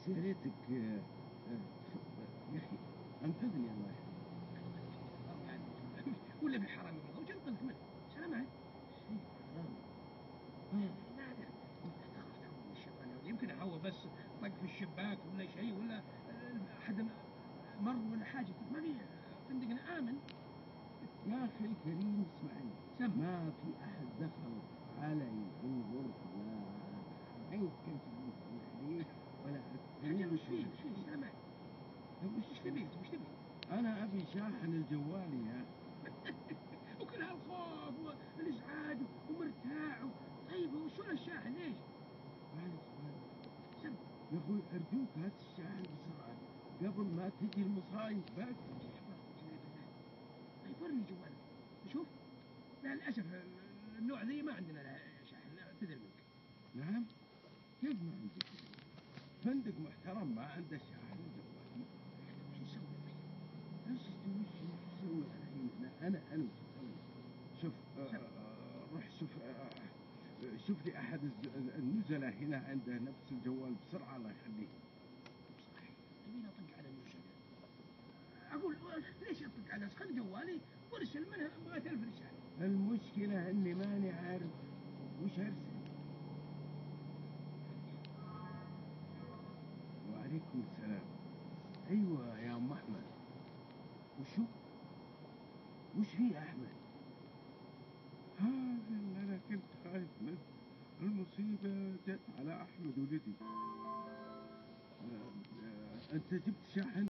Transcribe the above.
بس يا ريتك يا أخي أنقذني الله يحفظك. ولا بالحرام يبغى وش انقذت منه؟ سلامات. شيء حرام. ما أدري. تخاف تعوذ من الشيطان يا ولد. يمكن هو بس طق في الشباك ولا شيء، ولا أحد مر ولا حاجة. ما في فندقنا آمن. يا أخي الكريم اسمعني، ما في أحد دخل علي في الغرفة، لا يمكن تقول عليه ولا حاجة وش فيه سلامات؟ وش تبي؟ أنا أبي شاحن الجوال يا وكل هالخوف والإزعاج ومرتاع طيب وشو الشاحن ليش؟ سم يا أخوي أرجوك هات الشاحن بسرعة قبل ما تجي المصايب بك. طيب ورني جوالك شوف. لا للأسف النوع ذي ما عندنا له شاحن، اعتذر منك. نعم؟ كيف ما عندك؟ فندق محترم ما عنده شاحن جوالي. وش نسوي طيب؟ وش تسوي الحين؟ أنا وش أسوي؟ شوف روح شوف لي أحد النزلاء هنا عنده نفس الجوال بسرعة الله يخليه. صحيح نبينا أطق على النزلاء. أقول ليش أطق على خل جوالي وارسل منها بغيت 1000 رسالة. المشكلة إني ماني عارف وش أرسل. وعليكم السلام. أيوة يا أم أحمد. وش فيه أحمد؟ هذا اللي أنا كنت خايف منه. المصيبة جت على أحمد ولدي. أنت جبت شاحن؟